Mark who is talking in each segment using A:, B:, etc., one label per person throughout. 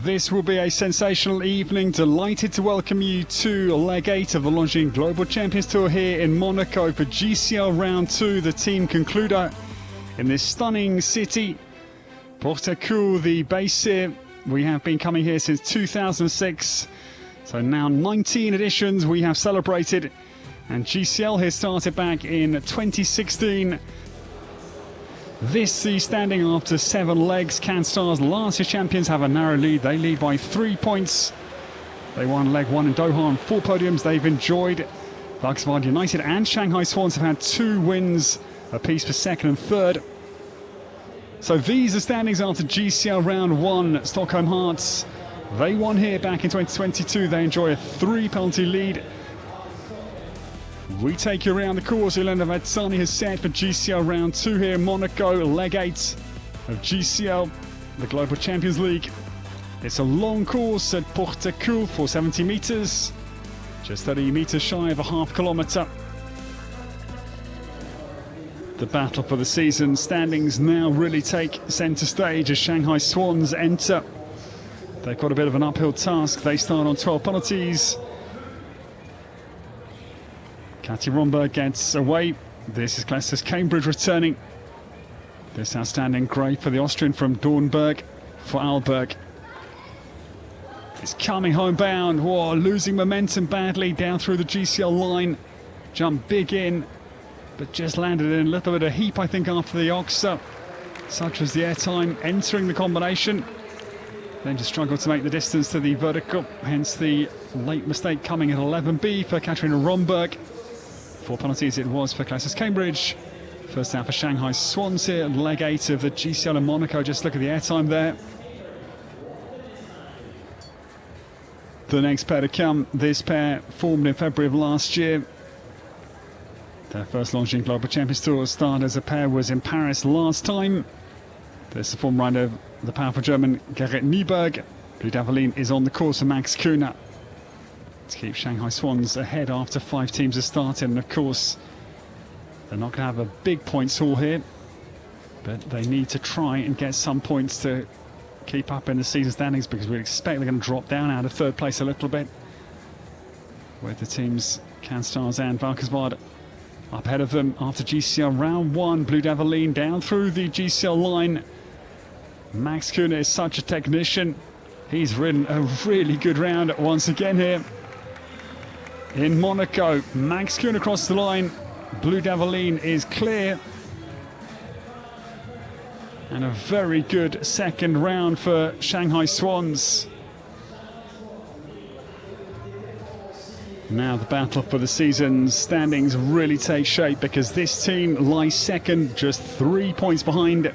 A: This will be a sensational evening. Delighted to welcome you to leg 8 of the Longines Global Champions Tour here in Monaco for GCL Round 2, the team concluder in this stunning city. Porto, the base here. We have been coming here since 2006, so now 19 editions we have celebrated, and GCL here started back in 2016. This the standing after 7 legs. CanStar's last year champions have a narrow lead. They lead by 3 points. They won leg 1 in Doha on 4 podiums they've enjoyed. Valkenswaard United and Shanghai Swans have had 2 wins apiece for second and third. So these are standings after GCL round 1. Stockholm Hearts, they won here back in 2022. They enjoy a 3 penalty lead. We take you around the course. Elena Vatsani has set for GCL round 2 here in Monaco, leg 8 of GCL, the Global Champions League. It's a long course at Porto for 70 metres, just 30 metres shy of a half kilometre. The battle for the season standings now really take centre stage as Shanghai Swans enter. They've got a bit of an uphill task. They start on 12 penalties. Katie Romberg gets away. This is Classes Cambridge returning. This outstanding grey for the Austrian from Dornberg for Alberg. It's coming homebound. Whoa, losing momentum badly down through the GCL line. Jumped big in, but just landed in a little bit of heap, I think, after the Oxa. Such was the airtime entering the combination. Then just struggled to make the distance to the vertical, hence the late mistake coming at 11B for Katarina Romberg. 4 penalties it was for Classes Cambridge. First out for Shanghai Swans here, leg 8 of the GCL in Monaco. Just look at the airtime there. The next pair to come, this pair formed in February of last year. Their first Longines Global Champions Tour start as a pair was in Paris last time. There's the form rider, the powerful German Gerrit Nieberg. Blue Daveline is on the course for Max Kühner to keep Shanghai Swans ahead after 5 teams have started. And of course, they're not going to have a big points haul here, but they need to try and get some points to keep up in the season standings, because we expect they're going to drop down out of 3rd place a little bit, with the teams CanStars and Valkenswaard up ahead of them after GCL round 1. Blue Daveline down through the GCL line. Max Kühner is such a technician. He's ridden a really good round once again here in Monaco. Max Kühner across the line. Blue Daveline is clear. And a very good second round for Shanghai Swans. Now the battle for the season standings really take shape, because this team lies second, just 3 points behind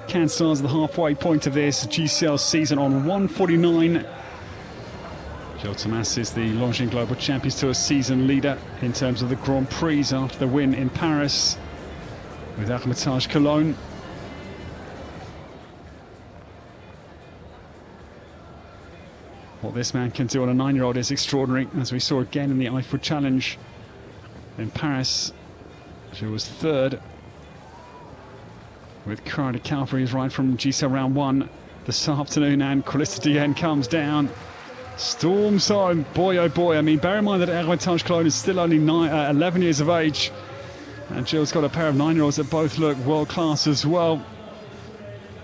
A: CanStars at the halfway point of this GCL season on 149. Gilles Thomas is the Longines Global Champions Tour season leader in terms of the Grand Prix after the win in Paris with Hermitage Cologne. What this man can do on a 9-year-old is extraordinary, as we saw again in the Eiffel Challenge in Paris. She was 3rd with Cara de Calvary's ride from GCL round 1 this afternoon, and Qualista Dien comes down, storms home. Boy oh boy, I mean, bear in mind that Hermitage Cologne is still only 11 years of age, and Jill's got a pair of 9-year-olds that both look world class as well.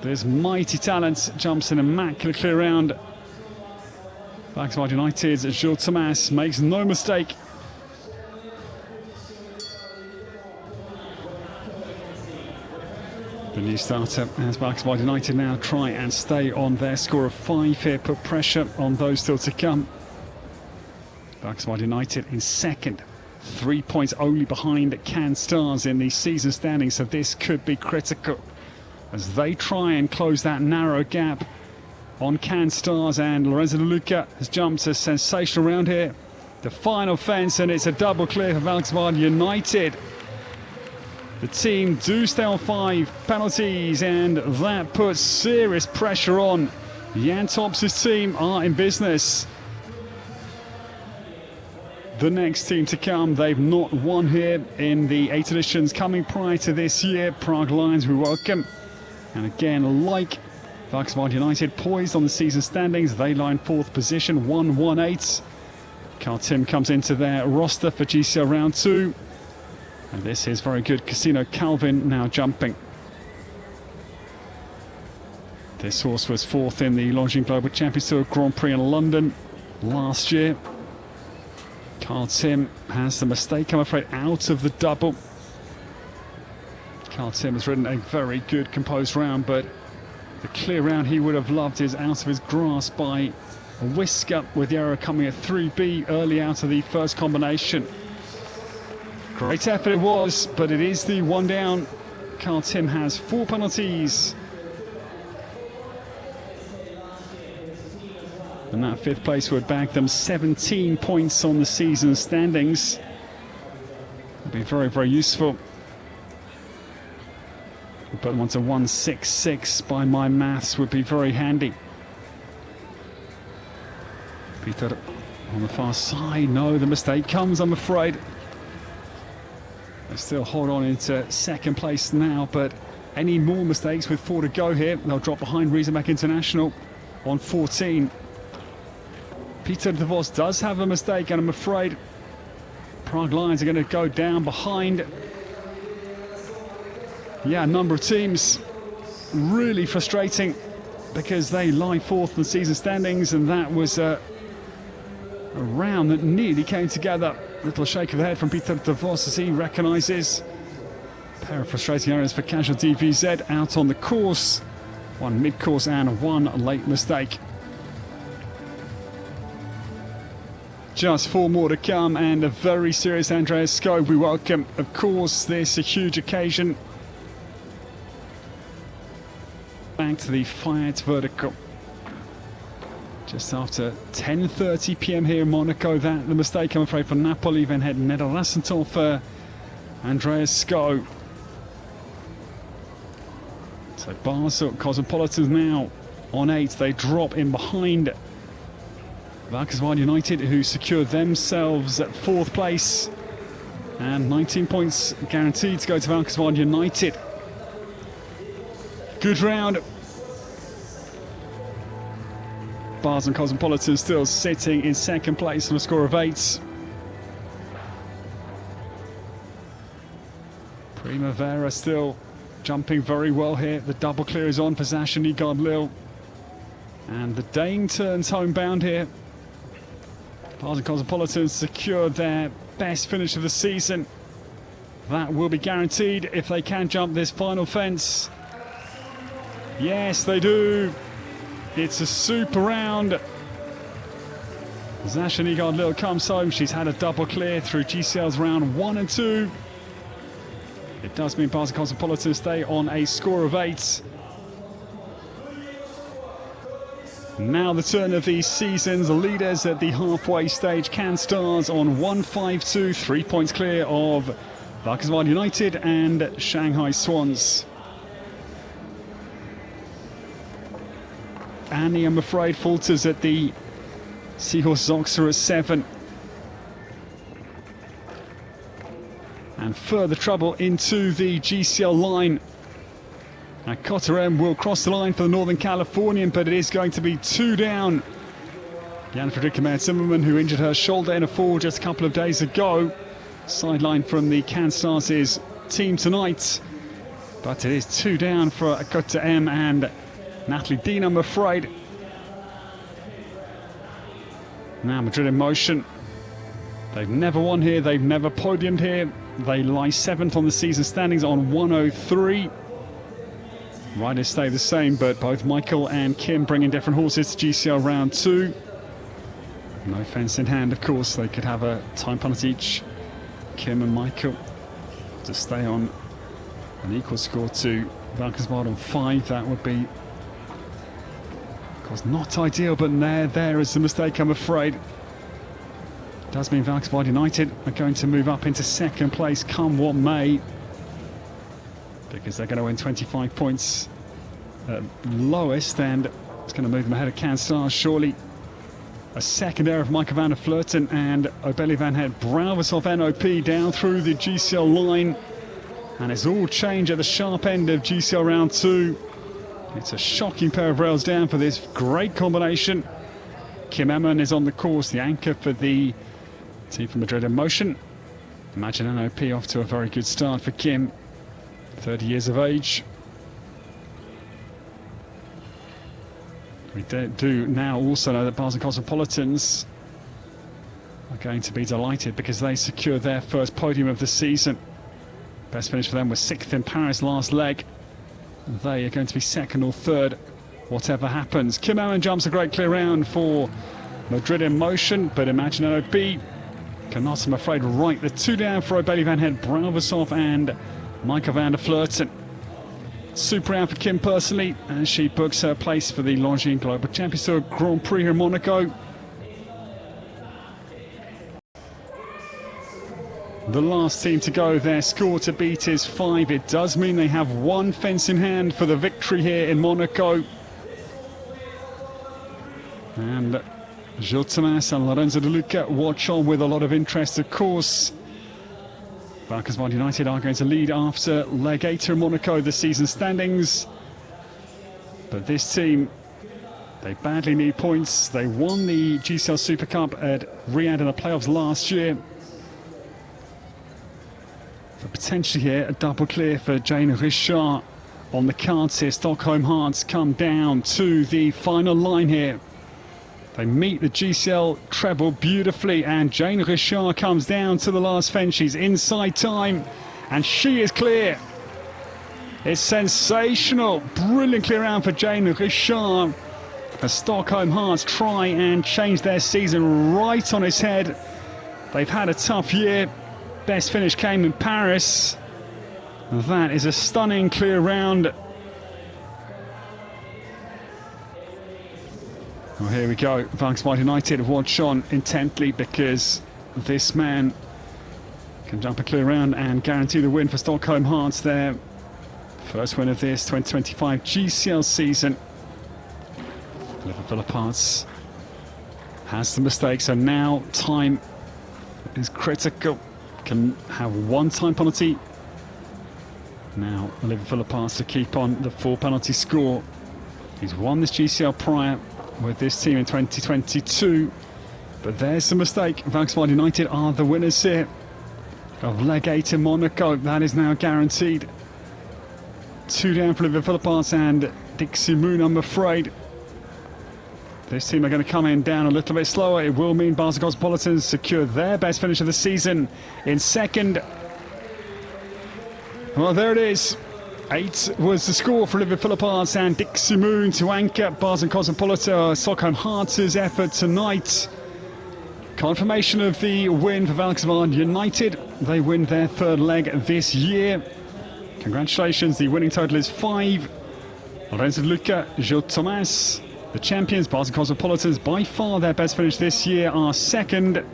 A: There's mighty talent, jumps an immaculate clear round. Valkenswaard United's Gilles Thomas makes no mistake. The new starter as Valkenswaard United now try and stay on their score of 5 here, put pressure on those still to come. Valkenswaard United in second, 3 points only behind CanStars in the season standings, so this could be critical as they try and close that narrow gap on CanStars. And Lorenzo De Luca has jumped a sensational round here. The final fence, and it's a double clear for Valkenswaard United. The team do stay on 5 penalties, and that puts serious pressure on. Jan Tops' team are in business. The next team to come, they've not won here in the 8 editions coming prior to this year. Prague Lions, we welcome. And again, like Valkenswaard United poised on the season standings. They lie in 4th position, 1-1-8. Carl Tim comes into their roster for GCL round 2. And this is very good. Casino Calvin now jumping. This horse was 4th in the Longines Global Champions Tour Grand Prix in London last year. Carl Tim has the mistake, I'm afraid, out of the double. Carl Tim has ridden a very good composed round, but the clear round he would have loved is out of his grasp by a whisker, with the arrow coming at 3B early out of the first combination. Great effort it was, but it is the one down. Carl Tim has 4 penalties. And that 5th place would bag them 17 points on the season standings. It'd be very, very useful. Put them onto 166 by my maths would be very handy. Peter on the far side. No, the mistake comes, I'm afraid. They still hold on into 2nd place now, but any more mistakes with 4 to go here, they'll drop behind Riesenbeck International on 14. Peter de Vos does have a mistake, and I'm afraid Prague Lions are going to go down behind. Yeah, a number of teams. Really frustrating because they lie 4th in the season standings, and that was a round that nearly came together. Little shake of the head from Peter de Vos as he recognises a pair of frustrating errors for Casualty VZ out on the course. 1 mid-course and 1 late mistake. Just 4 more to come, and a very serious Andreas Skog we welcome. Of course, this a huge occasion. Back to the Fiat Vertical. Just after 10:30 p.m. here in Monaco. That the mistake, I'm afraid, for Napoli. Then head Nederlandsental for Andreas Skog. So Basel Cosmopolitans now on 8. They drop in behind Valkenswaard United, who secured themselves at 4th place, and 19 points guaranteed to go to Valkenswaard United. Good round. Basel Cosmopolitans still sitting in 2nd place on a score of 8. Primavera still jumping very well here. The double clear is on for Zashani Godlil, and the Dane turns homebound here. Basel Cosmopolitans secured their best finish of the season. That will be guaranteed if they can jump this final fence. Yes, they do. It's a super round. Zashani Godlil comes home. She's had a double clear through GCL's round 1 and 2. It does mean Basel Cosmopolitans stay on a score of 8. Now the turn of the season's leaders at the halfway stage. Can Stars on 152, 3 points clear of Valkenswaard United and Shanghai Swans. Annie, I'm afraid, falters at the Seahorse Oxer at 7. And further trouble into the GCL line. Now Cotterem will cross the line for the Northern Californian, but it is going to be 2 down. Jan Fredrika Meyer-Zimmermann, who injured her shoulder in a fall just a couple of days ago, sidelined from the Can Stars' team tonight. But it is 2 down for Cotterem and Natalie Dean, I'm afraid. Now Madrid in motion. They've never won here, they've never podiumed here. They lie 7th on the season standings on 103. Riders stay the same, but both Michael and Kim bringing different horses to GCL round 2. No fence in hand, of course. They could have a time penalty each, Kim and Michael, to stay on an equal score to Valkenswaard on 5. That would be, of course, not ideal, but there is the mistake, I'm afraid. It does mean Valkenswaard United are going to move up into 2nd place come what may, because they're going to win 25 points at lowest, and it's going to move them ahead of Can Stars, surely. A second error of Michael van der Vleuten and Obeli van Het Brouwers of NOP down through the GCL line, and it's all change at the sharp end of GCL round 2. It's a shocking pair of rails down for this great combination. Kim Emmen is on the course, the anchor for the team from Madrid in motion. Imagine NOP off to a very good start for Kim, 30 years of age. We do now also know that Basel Cosmopolitans are going to be delighted because they secured their first podium of the season. Best finish for them was 6th in Paris last leg. They are going to be 2nd or 3rd, whatever happens. Kim Emmen jumps a great clear round for Madrid in motion, but Imagine NOP cannot, I'm afraid, right the 2 down for O'Bailey Van Het, Brauvershoff and Micah van der Vleuten. Super round for Kim personally, as she books her place for the Longines Global Champions Tour Grand Prix here in Monaco. The last team to go, their score to beat is 5. It does mean they have 1 fence in hand for the victory here in Monaco. And Gilles Thomas and Lorenzo De Luca watch on with a lot of interest, of course. Valkenswaard United are going to lead after leg 8 in Monaco, the season standings. But this team, they badly need points. They won the GCL Super Cup at Riyadh in the playoffs last year. But potentially here, a double clear for Jane Richard on the cards here. Stockholm Hearts come down to the final line here. They meet the GCL treble beautifully, and Jane Richard comes down to the last fence. She's inside time, and she is clear. It's sensational. Brilliant clear round for Jane Richard. The Stockholm Hearts try and change their season right on its head. They've had a tough year. Best finish came in Paris. That is a stunning clear round. Well, here we go. Valkenswaard United watch on intently because this man can jump a clear round and guarantee the win for Stockholm Hearts, their first win of this 2025 GCL season. Liverpool Hearts has the mistake, so now time is critical. Can have 1 time penalty. Now Liverpool Hearts to keep on the 4 penalty score. He's won this GCL prior with this team in 2022, but there's the mistake. Valkenswaard United are the winners here of leg 8 in Monaco. That is now guaranteed. 2 down for Liverpool Hearts and Dixie Moon, I'm afraid. This team are going to come in down a little bit slower. It will mean Basel Cosmopolitans secure their best finish of the season in 2nd. Well, there it is. 8 was the score for Liverpool Hearts and Dixie Moon to anchor Basel Cosmopolitans. Stockholm Hearts' effort tonight. Confirmation of the win for Valkenswaard United. They win their 3rd leg this year. Congratulations, the winning total is 5. Lorenzo De Luca, Gilles Thomas. The champions, Basel Cosmopolitans, by far their best finish this year, are 2nd.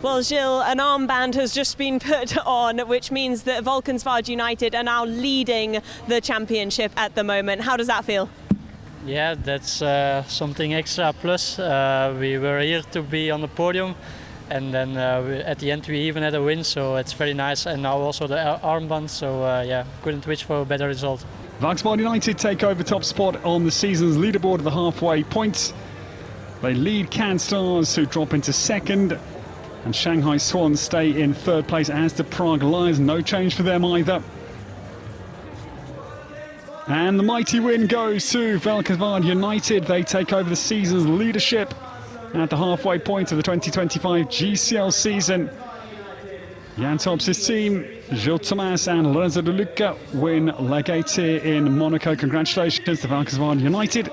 B: Well, Gilles, an armband has just been put on, which means that Valkenswaard United are now leading the championship at the moment. How does that feel?
C: Yeah, that's something extra plus. We were here to be on the podium, and then at the end we even had a win, so it's very nice. And now also the armband, so yeah, couldn't wish for a better result.
A: Valkenswaard United take over top spot on the season's leaderboard at the halfway point. They lead Cannes Stars, who drop into 2nd. And Shanghai Swans stay in 3rd place, as do Prague Lions. No change for them either. And the mighty win goes to Valkenswaard United. They take over the season's leadership at the halfway point of the 2025 GCL season. Jan Tops' team, Gilles Thomas and Lorenzo De Luca, win leg 8 here in Monaco. Congratulations to Valkenswaard United,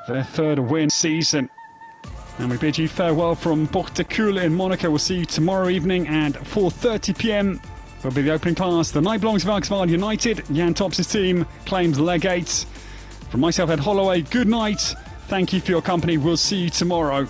A: their 3rd win season. And we bid you farewell from Porte Cool in Monaco. We'll see you tomorrow evening at 4:30 p.m. will be the opening class. The night belongs to Valkenswaard United. Jan Tops' team claims leg 8. From myself, Ed Holloway, good night. Thank you for your company. We'll see you tomorrow.